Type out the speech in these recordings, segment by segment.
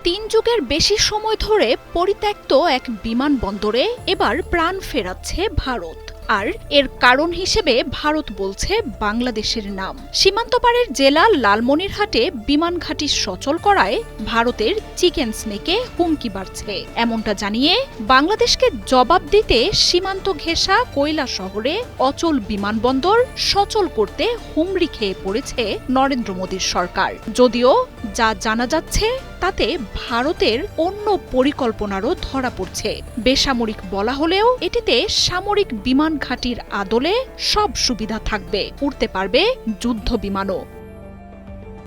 3 যুগের বেশি সময় ধরে পরিত্যক্ত এক বিমানবন্দরে এবার প্রাণ ফেরাচ্ছে ভারত। আর এর কারণ হিসেবে ভারত বলছে বাংলাদেশের নাম। সীমান্তপাড়ের জেলা লালমনিরহাটে বিমান ঘাঁটি সচল করায় ভারতের চিকেন স্নেকে হুমকি বাড়ছে, এমনটা জানিয়ে বাংলাদেশকে জবাব দিতে সীমান্ত ঘেঁষা কৈলাসহরে অচল বিমানবন্দর সচল করতে হুমড়ি খেয়ে পড়েছে নরেন্দ্র মোদীর সরকার। যদিও যা জানা যাচ্ছে তাতে ভারতের অন্য পরিকল্পনারও ধরা পড়ছে। বেসামরিক বলা হলেও এটিতে সামরিক বিমান ঘাঁটির আদলে সব সুবিধা থাকবে, উড়তে পারবে যুদ্ধ বিমানও।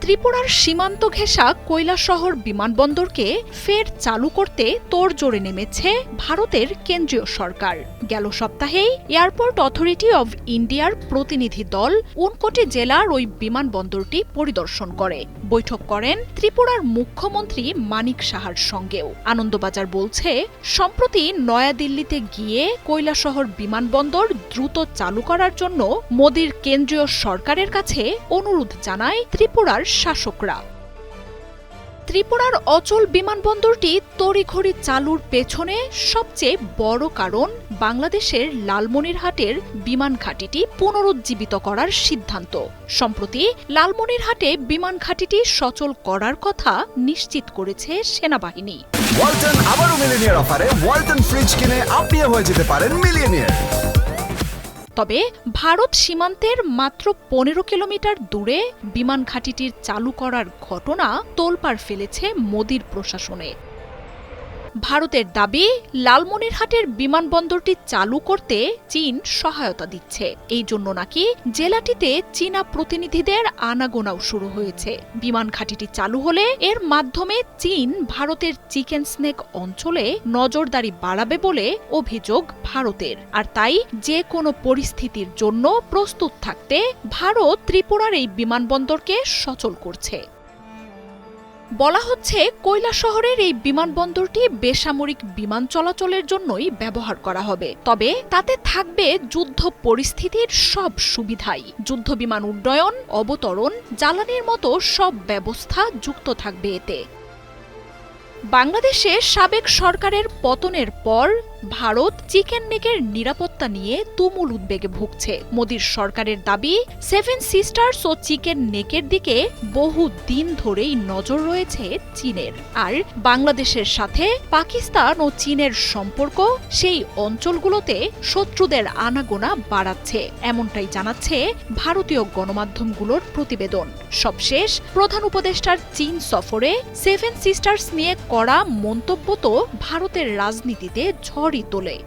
ত্রিপুরার সীমান্ত ঘেঁষা কৈলাসহর বিমানবন্দরকে ফের চালু করতে তোড়জোড়ে নেমেছে ভারতের কেন্দ্রীয় সরকার। গেল সপ্তাহেই এয়ারপোর্ট অথরিটি অব ইন্ডিয়ার প্রতিনিধি দল উনকোটি জেলার ওই বিমানবন্দরটি পরিদর্শন করে বৈঠক করেন ত্রিপুরার মুখ্যমন্ত্রী মানিক সাহার সঙ্গেও। আনন্দবাজার বলছে, সম্প্রতি নয়াদিল্লিতে গিয়ে কৈলাসহর বিমানবন্দর দ্রুত চালু করার জন্য মোদীর কেন্দ্রীয় সরকারের কাছে অনুরোধ জানায় ত্রিপুরার শাসকরা। ত্রিপুরার অচল বিমানবন্দরটি তড়িঘড়ি চালুর পেছনে সবচেয়ে বড় কারণ বাংলাদেশের লালমনিরহাটের বিমান ঘাঁটিটি পুনরুজ্জীবিত করার সিদ্ধান্ত। সম্প্রতি লালমনিরহাটে বিমান ঘাঁটিটি সচল করার কথা নিশ্চিত করেছে সেনাবাহিনী। ওয়ালটন আবারও মিলিয়নিয়ার অফারে ওয়ালটন ফ্রিজ কিনে আপনিও হয়ে যেতে পারেন মিলিয়নিয়ার। তবে ভারত সীমান্তের মাত্র 15 কিলোমিটার দূরে বিমান ঘাঁটিটির চালু করার ঘটনা তোলপাড় ফেলেছে মোদীর প্রশাসনে। ভারতের দাবি, লালমনিরহাটের বিমানবন্দরটি চালু করতে চীন সহায়তা দিচ্ছে। এই জন্য নাকি জেলাটিতে চীনা প্রতিনিধিদের আনাগোনাও শুরু হয়েছে। বিমান ঘাঁটিটি চালু হলে এর মাধ্যমে চীন ভারতের চিকেন স্নেক অঞ্চলে নজরদারি বাড়াবে বলে অভিযোগ ভারতের। আর তাই যে কোনো পরিস্থিতির জন্য প্রস্তুত থাকতে ভারত ত্রিপুরার এই বিমানবন্দরকে সচল করছে। বলা হচ্ছে, কৈলাসহরের এই বিমানবন্দরটি বেসামরিক বিমান চলাচলের জন্যই ব্যবহার করা হবে। তবে তাতে থাকবে যুদ্ধ পরিস্থিতির সব সুবিধাই। যুদ্ধ বিমান উড্ডয়ন, অবতরণ, জ্বালানির মতো সব ব্যবস্থা যুক্ত থাকবে এতে। বাংলাদেশে সাবেক সরকারের পতনের পর ভারত চিকেন নেকের নিরাপত্তা নিয়ে তুমুল উদ্বেগে ভুগছে। মোদীর সরকারের দাবি, 7 সিস্টার্স ও চিকেন নেকের দিকে বহু দিন ধরেই নজর রয়েছে চীনের। আর বাংলাদেশের সাথে পাকিস্তান ও চীনের সম্পর্ক সেই অঞ্চলগুলোতে শত্রুদের আনাগোনা বাড়াচ্ছে, এমনটাই জানাচ্ছে ভারতীয় গণমাধ্যমগুলোর প্রতিবেদন। সবশেষ প্রধান উপদেষ্টার চীন সফরে 7 সিস্টার্স নিয়ে করা মন্তব্য তো ভারতের রাজনীতিতে ঝড়ই তোলে।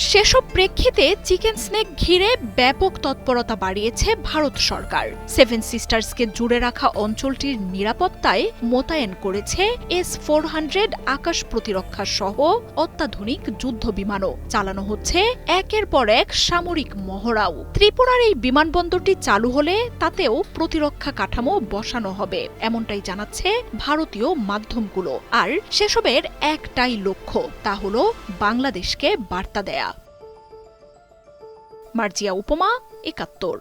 সেসব প্রেক্ষিতে চিকেন স্নেক ঘিরে ব্যাপক তৎপরতা বাড়িয়েছে ভারত সরকার। 7 সিস্টার্সকে জুড়ে রাখা অঞ্চলটির নিরাপত্তায় মোতায়েন করেছে S-400 আকাশ প্রতিরক্ষা সহ অত্যাধুনিক যুদ্ধ বিমানও। চালানো হচ্ছে একের পর এক সামরিক মহড়াও। ত্রিপুরার এই বিমানবন্দরটি চালু হলে তাতেও প্রতিরক্ষা কাঠামো বসানো হবে, এমনটাই জানাচ্ছে ভারতীয় মাধ্যমগুলো। আর সেসবের একটাই লক্ষ্য, তা হল বাংলাদেশকে বার্তা দেয়া। মার্জিয়া উপমা, ৭১।